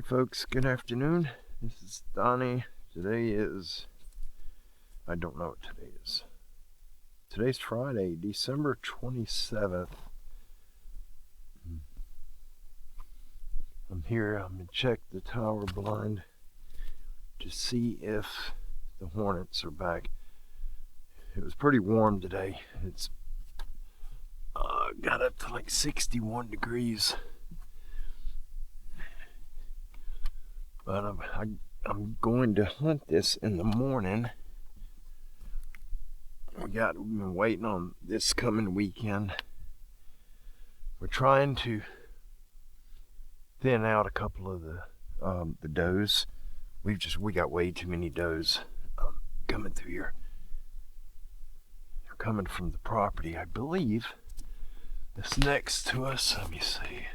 folks, good afternoon. This is Donnie. Today is, I don't know what today is. Today's Friday, December 27th. I'm here, I'm going to check the tower blind to see if the hornets are back. It was pretty warm today. It's got up to like 61 degrees. But I'm going to hunt this in the morning. We've been waiting on this coming weekend. We're trying to thin out a couple of the does. We got way too many does coming through here. They're coming from the property, I believe. This next to us. Let me see.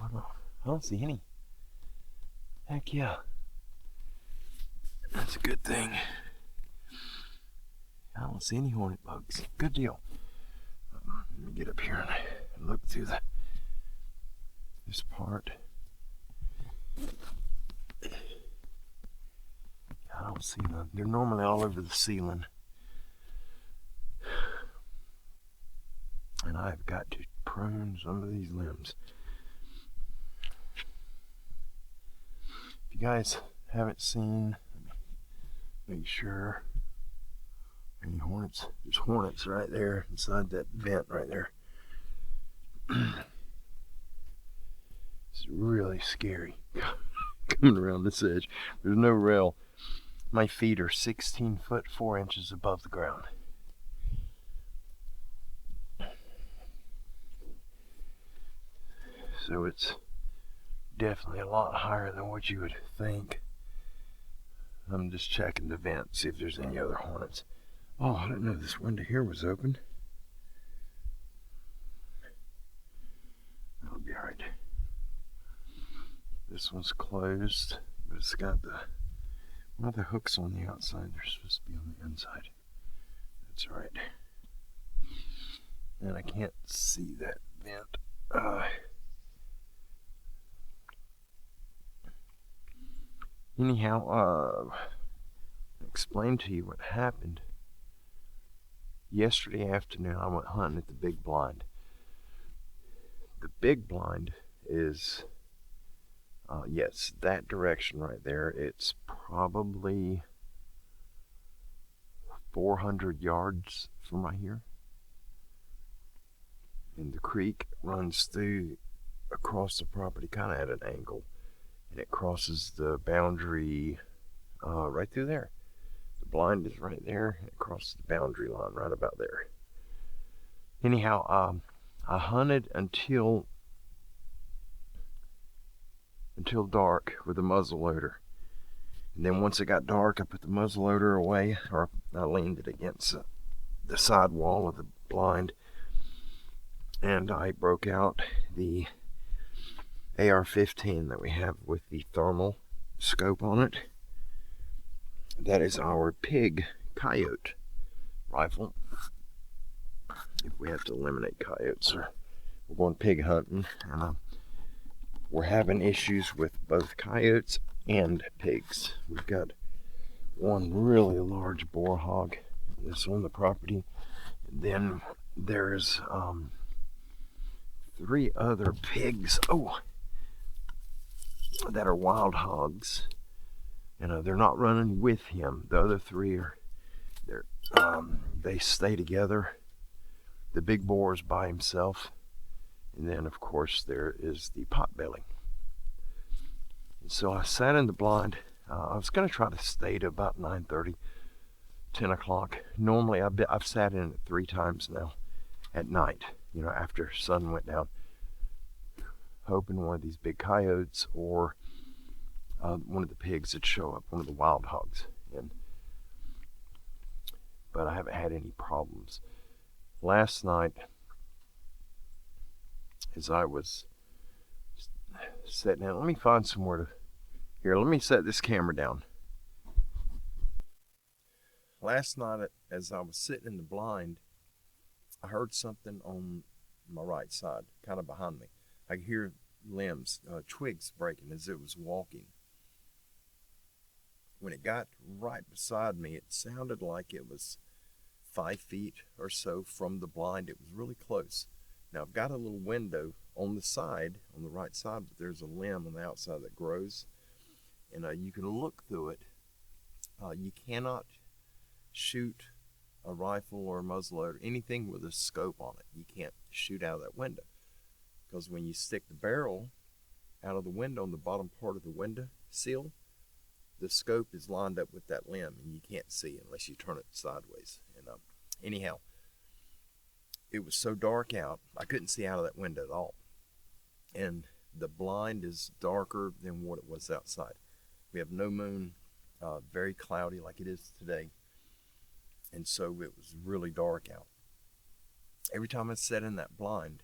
I don't see any. Heck yeah. That's a good thing. I don't see any hornet bugs. Good deal. Let me get up here and look through this part. I don't see none. They're normally all over the ceiling. And I've got to prune some of these limbs. If you guys haven't seen, make sure any hornets. There's hornets right there inside that vent right there. It's really scary coming around this edge. There's no rail. My feet are 16 foot 4 inches above the ground. So it's definitely a lot higher than what you would think. I'm just checking the vent, see if there's any other hornets. Oh, I didn't know this window here was open. That'll be alright. This one's closed, but it's got one of the hooks on the outside. They're supposed to be on the inside. That's alright. And I can't see that vent. Anyhow, explain to you what happened. Yesterday afternoon, I went hunting at the big blind. The big blind is, yes, that direction right there. It's probably 400 yards from right here. And the creek runs across the property, kind of at an angle. And it crosses the boundary right through there. The blind is right there. It crosses the boundary line right about there. Anyhow, I hunted until dark with a muzzle loader. And then once it got dark, I put the muzzle loader away, or I leaned it against the side wall of the blind. And I broke out the AR-15 that we have with the thermal scope on it. That is our pig coyote rifle. If we have to eliminate coyotes, or we're going pig hunting, and we're having issues with both coyotes and pigs. We've got one really large boar hog that's on the property, and then there's 3 other pigs. That are wild hogs. They're not running with him. The other 3 they stay together. The big boar is by himself, and then of course there is the potbelly. And so I sat in the blind. I was going to try to stay to about 9:30, 10 o'clock. Normally I've sat in it 3 times now at night. After sun went down, hoping one of these big coyotes or one of the pigs would show up, one of the wild hogs. But I haven't had any problems. Last night, as I was sitting down, let me find somewhere to, here, let me set this camera down. Last night, as I was sitting in the blind, I heard something on my right side, kind of behind me. I could hear limbs, twigs breaking as it was walking. When it got right beside me, it sounded like it was 5 feet or so from the blind. It was really close. Now I've got a little window on the side, on the right side, but there's a limb on the outside that grows, and you can look through it. You cannot shoot a rifle or a muzzleloader, anything with a scope on it. You can't shoot out of that window, because when you stick the barrel out of the window on the bottom part of the window sill, the scope is lined up with that limb, and you can't see unless you turn it sideways. And anyhow, it was so dark out, I couldn't see out of that window at all. And the blind is darker than what it was outside. We have no moon, very cloudy like it is today. And so it was really dark out. Every time I sat in that blind,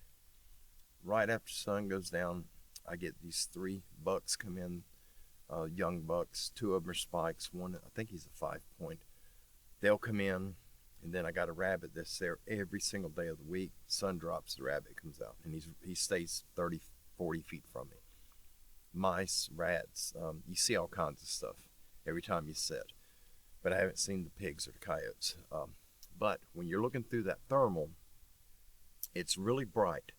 right after the sun goes down, I get these 3 bucks come in, young bucks. 2 of them are spikes. One, I think he's a 5-point. They'll come in, and then I got a rabbit that's there every single day of the week. Sun drops, the rabbit comes out, and he stays 30, 40 feet from me. Mice, rats, you see all kinds of stuff every time you sit. But I haven't seen the pigs or the coyotes. But when you're looking through that thermal, it's really bright.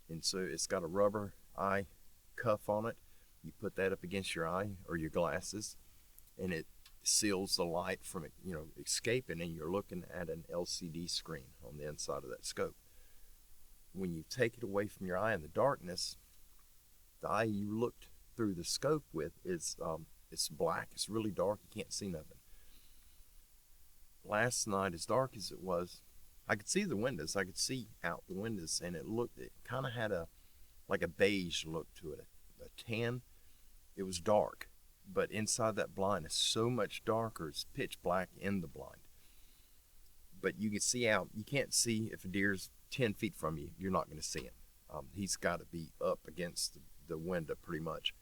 And so it's got a rubber eye cuff on it. You put that up against your eye or your glasses, and it seals the light from it, escaping, and you're looking at an LCD screen on the inside of that scope. When you take it away from your eye in the darkness, the eye you looked through the scope with is it's black. It's really dark. You can't see nothing. Last night, as dark as it was, I could see the windows. I could see out the windows, and it kind of had like a beige look to it, a tan. It was dark, but inside that blind is so much darker. It's pitch black in the blind. But you can see out. You can't see if a deer's 10 feet from you. You're not going to see him. He's got to be up against the window pretty much.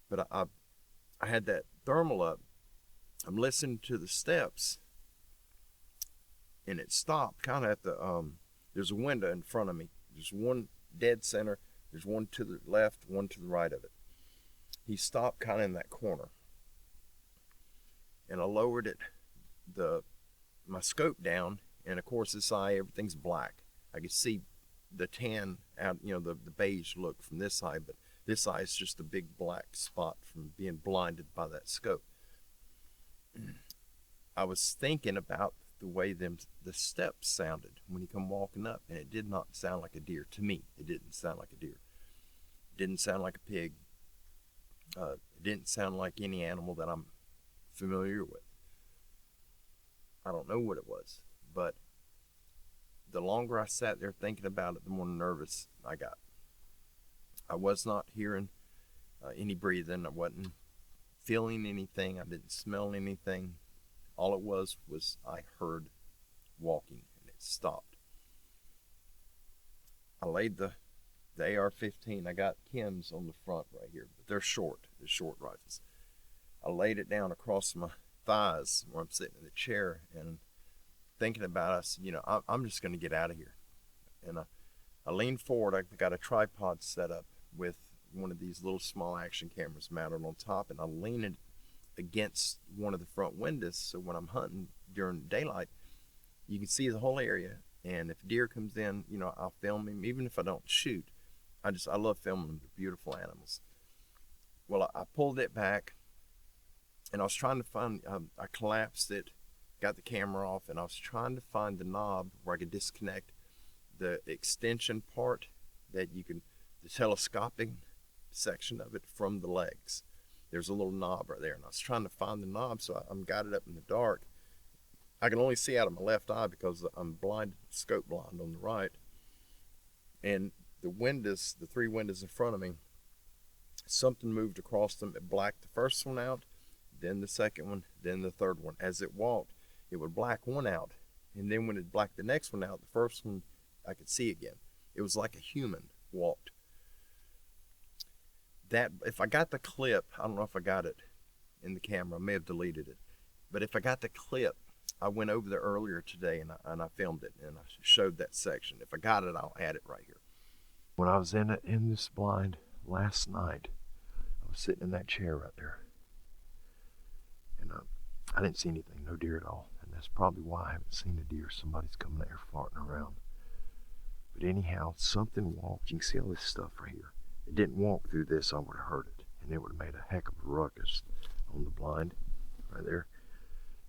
But I had that thermal up. I'm listening to the steps, and it stopped kind of at the, there's a window in front of me. There's one dead center. There's one to the left, one to the right of it. He stopped kind of in that corner. And I lowered it, my scope down, and of course this eye, everything's black. I could see the tan out, the beige look from this eye, but this eye is just a big black spot from being blinded by that scope. I was thinking about the way the steps sounded when he come walking up, and it did not sound like a deer to me. It didn't sound like a deer. It didn't sound like a pig. It didn't sound like any animal that I'm familiar with. I don't know what it was, but the longer I sat there thinking about it, the more nervous I got. I was not hearing any breathing. I wasn't feeling anything. I didn't smell anything. All it was I heard walking, and it stopped. I laid the AR-15. I got Kim's on the front right here, but they're short rifles. I laid it down across my thighs where I'm sitting in the chair and thinking about us. I'm just going to get out of here. And I leaned forward. I got a tripod set up with one of these little small action cameras mounted on top, and I leaned it against one of the front windows, so when I'm hunting during daylight, you can see the whole area. And if a deer comes in, I'll film him, even if I don't shoot. I love filming them. They're beautiful animals. Well, I pulled it back, and I was trying to find, I collapsed it, got the camera off, and I was trying to find the knob where I could disconnect the extension part the telescopic section of it from the legs. There's a little knob right there, and I was trying to find the knob, so I got it up in the dark. I can only see out of my left eye because I'm blind, scope blind on the right. And the 3 windows in front of me, something moved across them. It blacked the first one out, then the second one, then the third one. As it walked, it would black one out, and then when it blacked the next one out, the first one I could see again. It was like a human walked. That, if I got the clip, I don't know if I got it in the camera. I may have deleted it, but if I got the clip, I went over there earlier today and I filmed it and I showed that section. If I got it, I'll add it right here. When I was in this blind last night, I was sitting in that chair right there, and I didn't see anything, no deer at all, and that's probably why I haven't seen a deer. Somebody's coming out here farting around. But anyhow, something walked. You can see all this stuff right here. It didn't walk through this, I would have heard it, and it would have made a heck of a ruckus on the blind right there.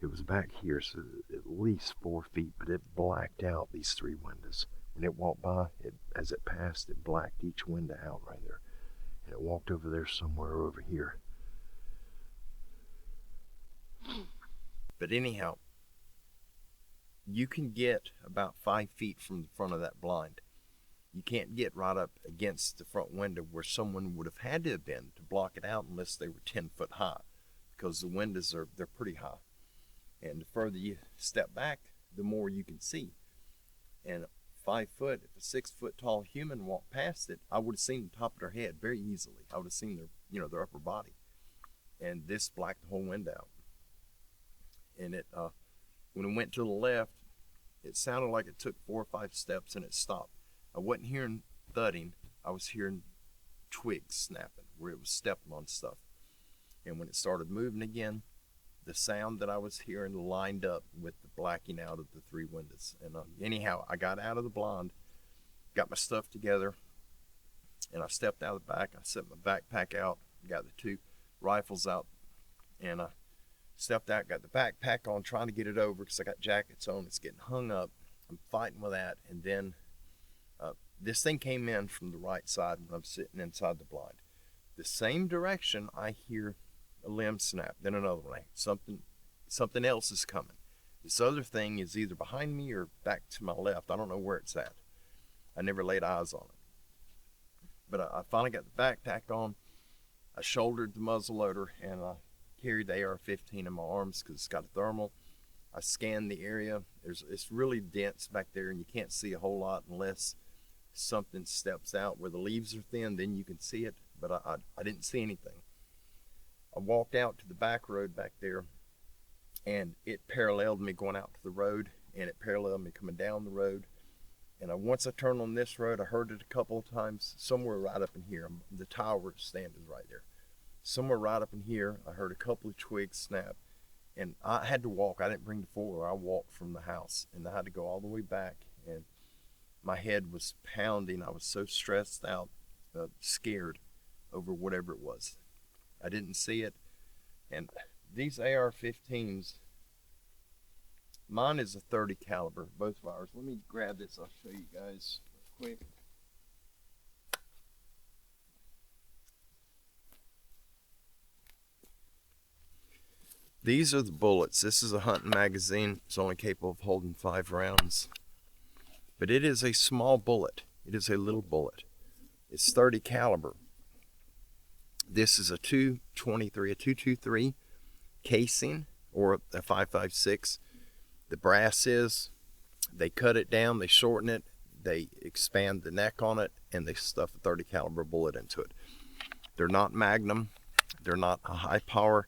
It was back here, so at least 4 feet, but it blacked out these 3 windows. When it walked by, as it passed, it blacked each window out right there. And it walked over there somewhere over here. But anyhow, you can get about 5 feet from the front of that blind. You can't get right up against the front window where someone would have had to have been to block it out unless they were 10 foot high, because the windows they're pretty high. And the further you step back, the more you can see. And 5 foot, if a 6 foot tall human walked past it, I would have seen the top of their head very easily. I would have seen their upper body. And this blacked the whole window out. And it when it went to the left, it sounded like it took 4 or 5 steps and it stopped. I wasn't hearing thudding, I was hearing twigs snapping where it was stepping on stuff. And when it started moving again, the sound that I was hearing lined up with the blacking out of the 3 windows. And anyhow, I got out of the blind, got my stuff together, and I stepped out of the back. I set my backpack out, got the 2 rifles out, and I stepped out, got the backpack on, trying to get it over because I got jackets on. It's getting hung up. I'm fighting with that, and then this thing came in from the right side when I'm sitting inside the blind. The same direction, I hear a limb snap, then another one. Something else is coming. This other thing is either behind me or back to my left. I don't know where it's at. I never laid eyes on it. But I finally got the backpack on. I shouldered the muzzle loader, and I carried the AR-15 in my arms because it's got a thermal. I scanned the area. It's really dense back there, and you can't see a whole lot unless something steps out where the leaves are thin. Then you can see it, but I didn't see anything. I walked out to the back road back there, and it paralleled me going out to the road, and it paralleled me coming down the road. And once I turned on this road, I heard it a couple of times, somewhere right up in here. The tower stand is right there. Somewhere right up in here, I heard a couple of twigs snap, and I had to walk. I didn't bring the 4-wheeler. I walked from the house, and I had to go all the way back, and my head was pounding. I was so stressed out, scared over whatever it was. I didn't see it. And these AR-15s, mine is a 30 caliber, both of ours. Let me grab this, I'll show you guys real quick. These are the bullets. This is a hunting magazine. It's only capable of holding 5 rounds. But it is a small bullet. It is a little bullet. It's 30 caliber. This is a 223 casing, or a 5.56. The brass is, they cut it down, they shorten it, they expand the neck on it, and they stuff a 30 caliber bullet into it. They're not Magnum. They're not a high power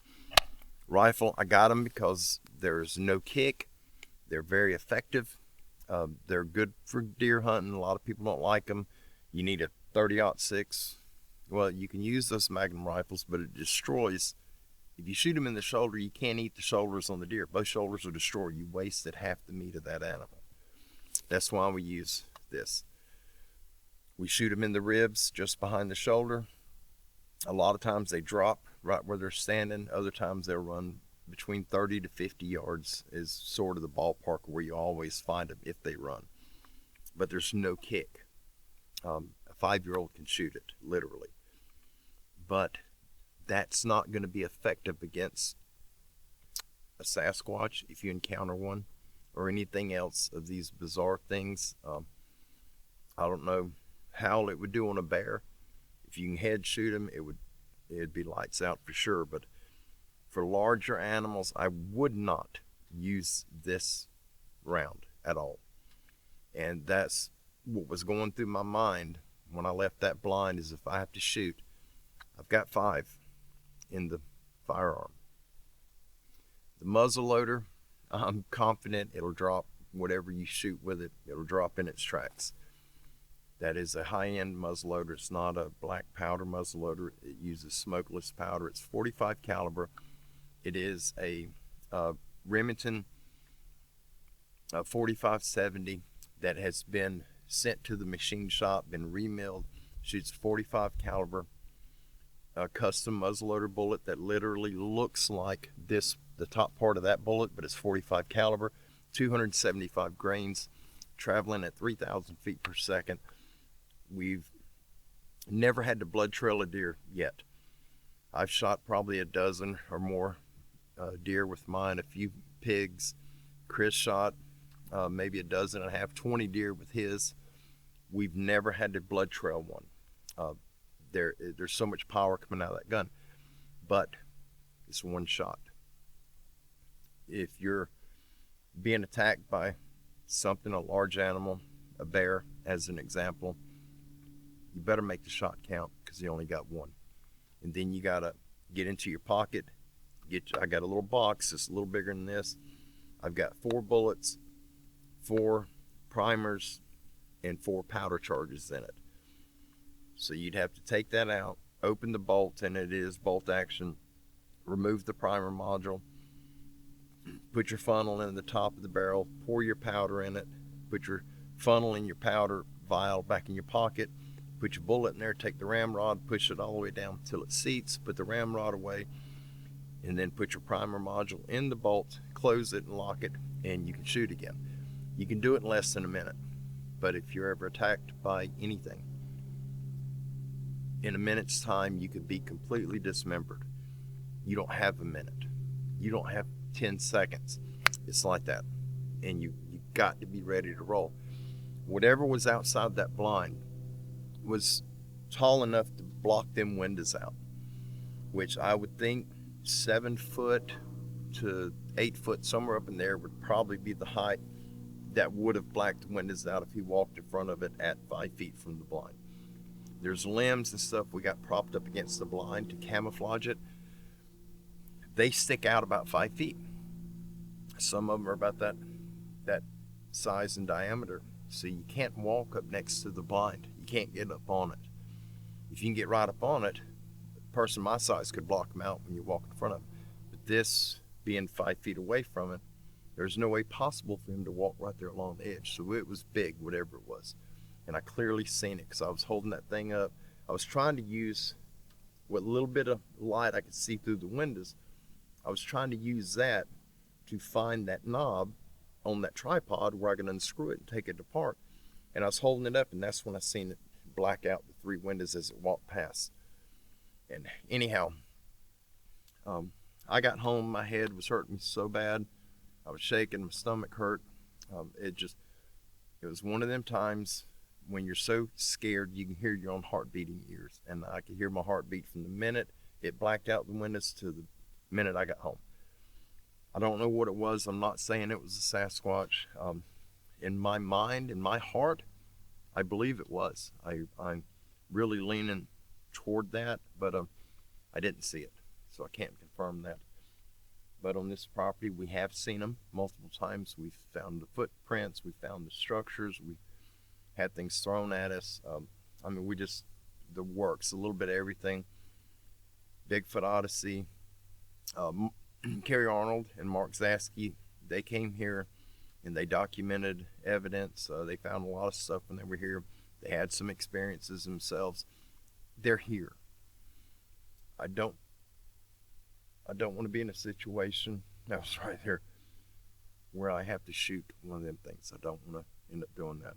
rifle. I got them because there's no kick. They're very effective. They're good for deer hunting. A lot of people don't like them. You need a 30-06. Well, you can use those Magnum rifles, but it destroys. If you shoot them in the shoulder, you can't eat the shoulders on the deer. Both shoulders are destroyed. You wasted half the meat of that animal. That's why we use this. We shoot them in the ribs, just behind the shoulder. A lot of times they drop right where they're standing. Other times they'll run between 30 to 50 yards is sort of the ballpark where you always find them if they run. But there's no kick. A 5-year-old can shoot it, literally. But that's not going to be effective against a Sasquatch if you encounter one, or anything else of these bizarre things. I don't know how it would do on a bear. If you can head shoot them, it'd be lights out for sure. But for larger animals, I would not use this round at all. And that's what was going through my mind when I left that blind, is if I have to shoot, I've got 5 in the firearm. The muzzle loader, I'm confident it'll drop whatever you shoot with it. It'll drop in its tracks. That is a high-end muzzleloader. It's not a black powder muzzleloader. It uses smokeless powder. It's 45 caliber. It is a Remington 4570 that has been sent to the machine shop, been remilled. Shoots 45 caliber, a custom muzzleloader bullet that literally looks like this, the top part of that bullet, but it's 45 caliber, 275 grains, traveling at 3,000 feet per second. We've never had to blood trail a deer yet. I've shot probably a dozen or more deer with mine, a few pigs. Chris shot maybe a dozen and a half, 20 deer with his. We've never had to blood trail one. There's so much power coming out of that gun, but it's one shot. If you're being attacked by something, a large animal, a bear as an example, you better make the shot count, because you only got one. And then you gotta get into your pocket. I got a little box that's a little bigger than this. I've got 4 bullets, 4 primers, and 4 powder charges in it. So you'd have to take that out, open the bolt, and it is bolt action, remove the primer module, put your funnel in the top of the barrel, pour your powder in it, put your funnel in your powder vial back in your pocket, put your bullet in there, take the ramrod, push it all the way down until it seats, put the ramrod away, and then put your primer module in the bolt, close it and lock it, and you can shoot again. You can do it in less than a minute, but if you're ever attacked by anything, in a minute's time you could be completely dismembered. You don't have a minute. You don't have 10 seconds. It's like that. And you got to be ready to roll. Whatever was outside that blind was tall enough to block them windows out, which I would think 7 foot to 8 foot, somewhere up in there, would probably be the height that would have blacked the windows out if he walked in front of it at 5 feet from the blind. There's limbs and stuff we got propped up against the blind to camouflage it. They stick out about 5 feet. Some of them are about that size and diameter. So you can't walk up next to the blind. You can't get up on it. If you can get right up on it, a person my size could block them out when you walk in front of them. But this, being 5 feet away from it, there's no way possible for him to walk right there along the edge. So it was big, whatever it was. And I clearly seen it because I was holding that thing up. I was trying to use what little bit of light I could see through the windows. I was trying to use that to find that knob on that tripod where I could unscrew it and take it apart. And I was holding it up, and that's when I seen it black out the 3 windows as it walked past. And anyhow, I got home, my head was hurting me so bad. I was shaking, my stomach hurt. It was one of them times when you're so scared you can hear your own heartbeat in your ears. And I could hear my heartbeat from the minute it blacked out the windows to the minute I got home. I don't know what it was. I'm not saying it was a Sasquatch. In my mind, in my heart, I believe it was. I'm really leaning toward that, but I didn't see it, so I can't confirm that. But on this property, we have seen them multiple times. We've found the footprints, we found the structures, we had things thrown at us. The works, a little bit of everything. Bigfoot Odyssey, Kerry Arnold and Mark Zaske, they came here and they documented evidence. They found a lot of stuff when they were here. They had some experiences themselves. They're here. I don't want to be in a situation, that was right there, where I have to shoot one of them things. I don't want to end up doing that.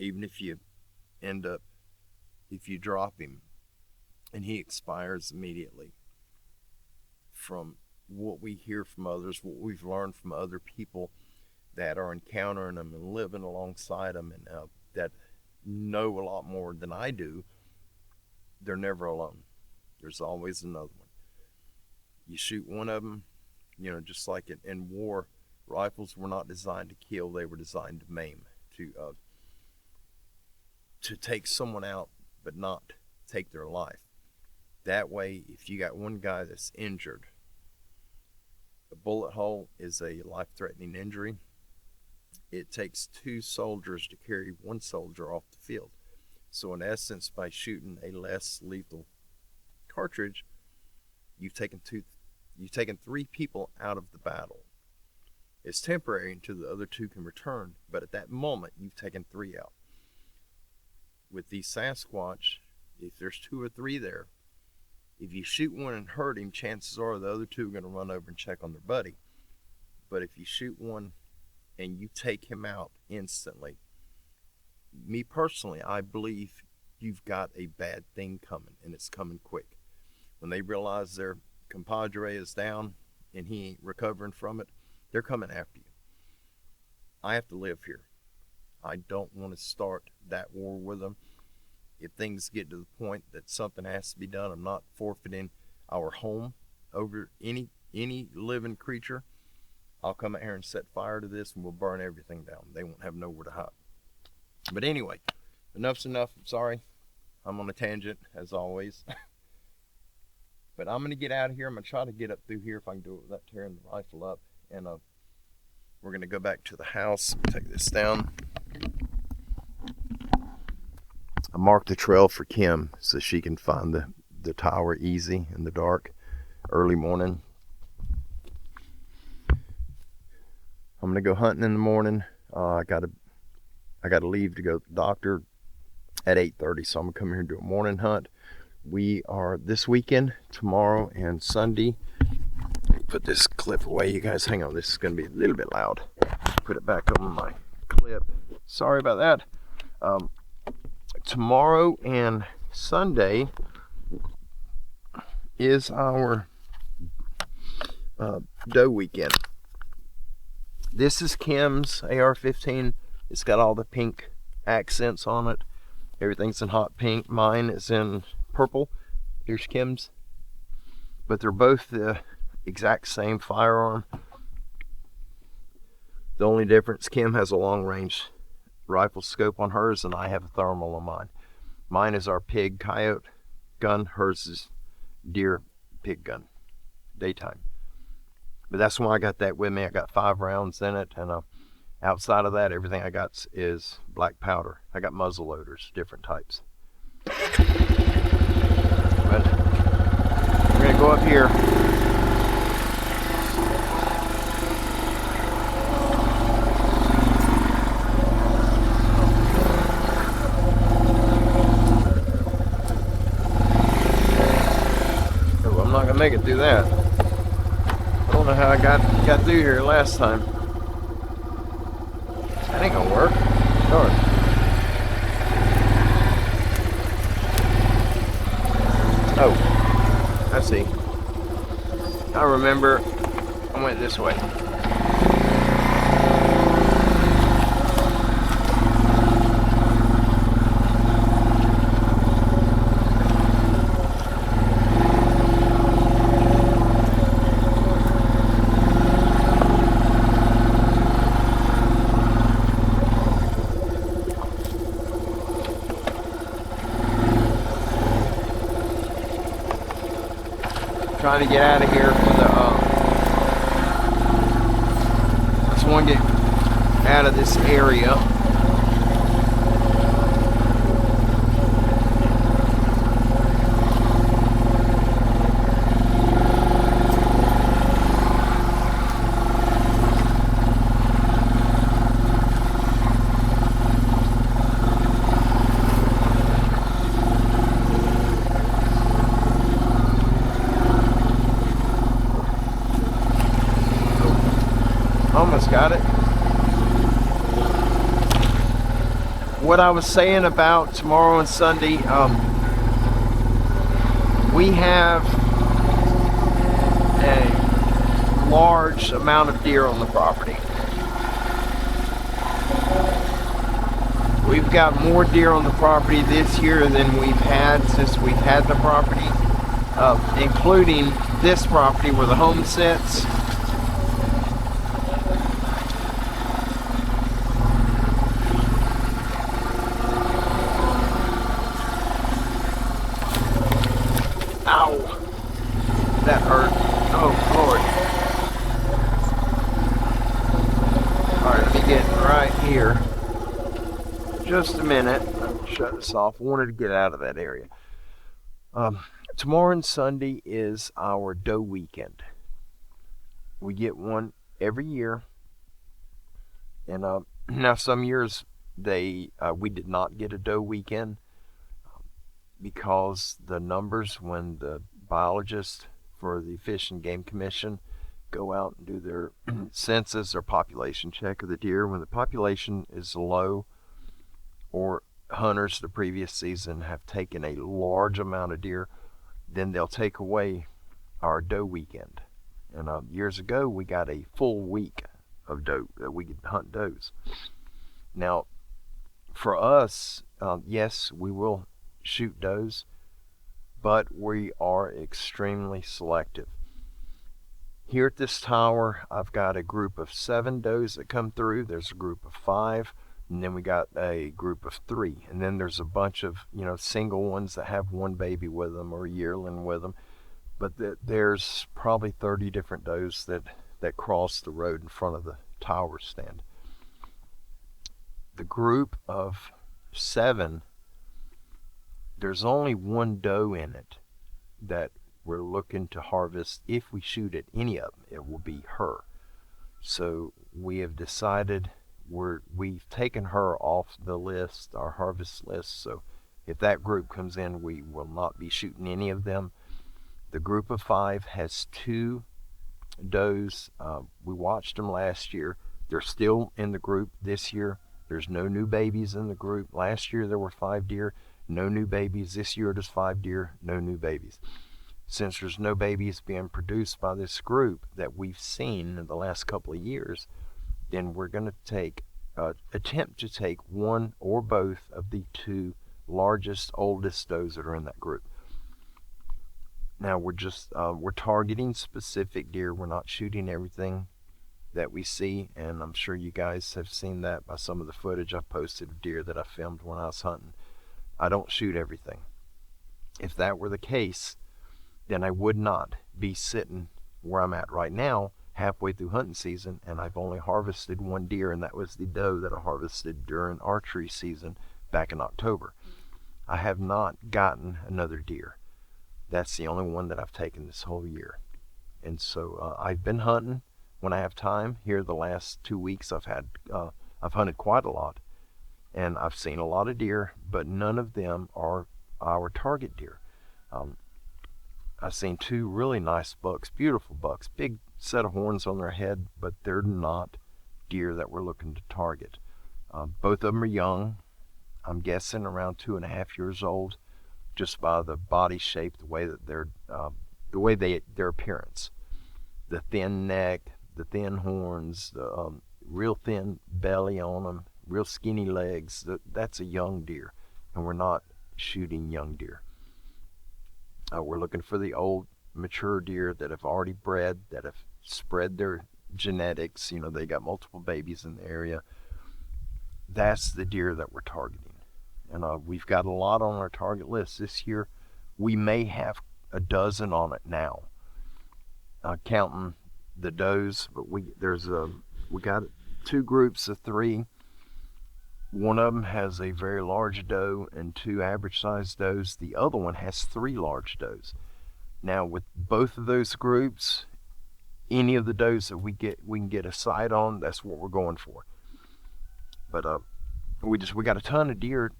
Even if you drop him and he expires immediately, from what we hear from others, what we've learned from other people that are encountering them and living alongside them, and that know a lot more than I do, they're never alone. There's always another one. You shoot one of them, just like in war, rifles were not designed to kill, they were designed to maim, to take someone out but not take their life. That way, if you got one guy that's injured, a bullet hole is a life-threatening injury. it takes 2 soldiers to carry 1 soldier off the field. So in essence, by shooting a less lethal cartridge, you've taken 3 people out of the battle. It's temporary until the other 2 can return, but at that moment, you've taken 3 out. With these Sasquatch, if there's 2 or 3 there, if you shoot one and hurt him, chances are the other 2 are going to run over and check on their buddy. But if you shoot one and you take him out instantly, me personally, I believe you've got a bad thing coming, and it's coming quick. When they realize their compadre is down and he ain't recovering from it, they're coming after you. I have to live here. I don't want to start that war with them. If things get to the point that something has to be done, I'm not forfeiting our home over any living creature. I'll come out here and set fire to this, and we'll burn everything down. They won't have nowhere to hide. But anyway, enough's enough. I'm sorry. I'm on a tangent, as always. But I'm going to get out of here. I'm going to try to get up through here if I can do it without tearing the rifle up. And we're going to go back to the house. Take this down. I marked the trail for Kim so she can find the tower easy in the dark, early morning. I'm going to go hunting in the morning. I got to leave to go to the doctor at 8:30, so I'm going to come here and do a morning hunt. We are this weekend, tomorrow and Sunday. Let me put this clip away, you guys. Hang on, this is going to be a little bit loud. Put it back on my clip. Sorry about that. Tomorrow and Sunday is our doe weekend. This is Kim's AR-15. It's got all the pink accents on it. Everything's in hot pink. Mine is in purple. Here's Kim's. But they're both the exact same firearm. The only difference, Kim has a long range rifle scope on hers, and I have a thermal on mine. Mine is our pig coyote gun. Hers is deer pig gun. Daytime. But that's why I got that with me. I got 5 rounds in it, and outside of that, everything I got is black powder. I got muzzle loaders, different types. But we're gonna go up here. Oh, I'm not gonna make it through that. I don't know how I got through here last time. That ain't gonna work. Darn. Oh, I see. I remember I went this way. Trying to get out of here for the just want to get out of this area. Almost got it. What I was saying about tomorrow and Sunday, we have a large amount of deer on the property. We've got more deer on the property this year than we've had since we've had the property, including this property where the home sits. Ow! That hurt. Oh, Lord. Alright, let me getting right here. Just a minute. I'll shut this off. I wanted to get out of that area. Tomorrow and Sunday is our doe weekend. We get one every year. And now some years we did not get a doe weekend because the numbers when the biologists for the Fish and Game Commission go out and do their census or population check of the deer, when the population is low or hunters the previous season have taken a large amount of deer, then they'll take away our doe weekend. And years ago we got a full week of doe that we could hunt does. Now for us, yes, we will shoot does, but we are extremely selective. Here at this tower, I've got a group of 7 does that come through. There's a group of 5, and then we got a group of 3. And then there's a bunch of, single ones that have one baby with them or a yearling with them. But there's probably 30 different does that cross the road in front of the tower stand. The group of 7, there's only one doe in it that we're looking to harvest. If we shoot at any of them, it will be her. So we have decided we've taken her off the list, our harvest list. So if that group comes in, we will not be shooting any of them. The group of 5 has 2 does. We watched them last year. They're still in the group this year. There's no new babies in the group. Last year there were 5 deer, no new babies. This year there's 5 deer, no new babies. Since there's no babies being produced by this group that we've seen in the last couple of years, then we're going to attempt to take one or both of the 2 largest, oldest does that are in that group. Now we're targeting specific deer. We're not shooting everything that we see, and I'm sure you guys have seen that by some of the footage I've posted of deer that I filmed when I was hunting. I don't shoot everything. If that were the case, then I would not be sitting where I'm at right now, halfway through hunting season, and I've only harvested 1 deer, and that was the doe that I harvested during archery season back in October. I have not gotten another deer. That's the only one that I've taken this whole year. And so I've been hunting when I have time. Here the last 2 weeks I've hunted quite a lot, and I've seen a lot of deer, but none of them are our target deer. I've seen 2 really nice bucks, beautiful bucks, big set of horns on their head, but they're not deer that we're looking to target. Both of them are young. I'm guessing around 2.5 years old, just by the body shape, the way that their appearance, the thin neck, the thin horns, the real thin belly on them, real skinny legs. That's a young deer, and we're not shooting young deer. We're looking for the old, mature deer that have already bred, that have spread their genetics. They got multiple babies in the area. That's the deer that we're targeting. And we've got a lot on our target list this year. We may have a dozen on it now, counting the does. But we got 2 groups of 3. One of them has a very large doe and 2 average-sized does. The other one has 3 large does. Now, with both of those groups, any of the does that we can get a sight on, that's what we're going for. But we got a ton of deer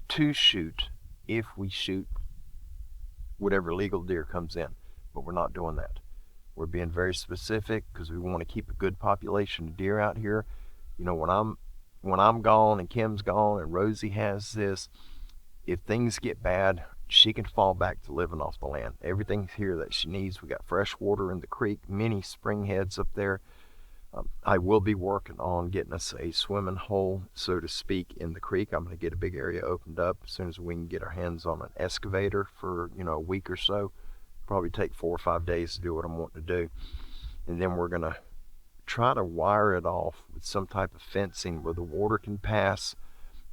to shoot if we shoot whatever legal deer comes in, but we're not doing that. We're being very specific because we want to keep a good population of deer out here. When I'm gone and Kim's gone and Rosie has this, if things get bad, she can fall back to living off the land. Everything's here that she needs. We got fresh water in the creek, many spring heads up there. I will be working on getting us a swimming hole, so to speak, in the creek. I'm going to get a big area opened up as soon as we can get our hands on an excavator for a week or so. Probably take 4 or 5 days to do what I'm wanting to do. And then we're going to try to wire it off with some type of fencing where the water can pass,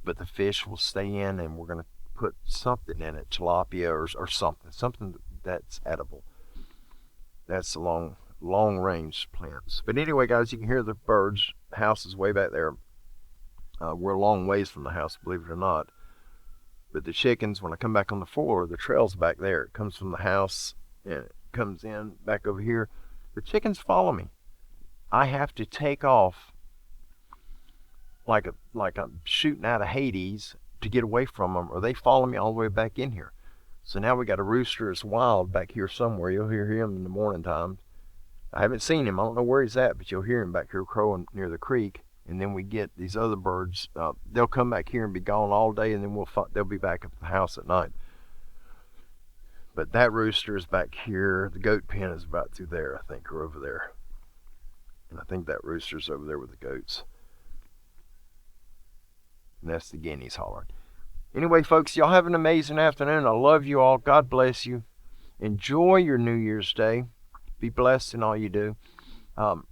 but the fish will stay in, and we're going to put something in it, tilapia or something that's edible. That's a long long range plants. But anyway, guys, you can hear the birds. The house is way back there. We're a long ways from the house, believe it or not. But the chickens, when I come back on the floor, the trail's back there. It comes from the house and it comes in back over here. The chickens follow me. I have to take off like I'm shooting out of Hades to get away from them, or they follow me all the way back in here. So now we got a rooster that's wild back here somewhere. You'll hear him in the morning time. I haven't seen him. I don't know where he's at, but you'll hear him back here crowing near the creek. And then we get these other birds. They'll come back here and be gone all day, and then they'll be back at the house at night. But that rooster is back here. The goat pen is about through there, I think, or over there. And I think that rooster's over there with the goats. And that's the guineas hollering. Anyway, folks, y'all have an amazing afternoon. I love you all. God bless you. Enjoy your New Year's Day. Be blessed in all you do.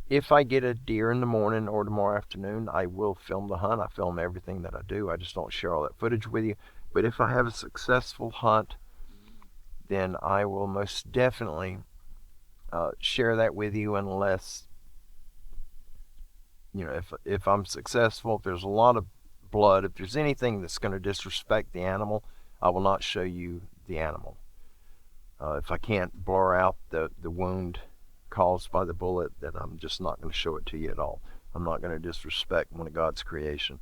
If I get a deer in the morning or tomorrow afternoon, I will film the hunt. I film everything that I do. I just don't share all that footage with you. But if I have a successful hunt, then I will most definitely share that with you, unless, if I'm successful, if there's a lot of blood, if there's anything that's going to disrespect the animal, I will not show you the animal. If I can't blur out the wound caused by the bullet, then I'm just not going to show it to you at all. I'm not going to disrespect one of God's creation.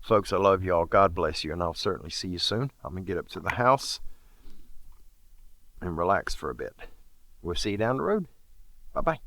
Folks, I love you all. God bless you, and I'll certainly see you soon. I'm going to get up to the house and relax for a bit. We'll see you down the road. Bye-bye.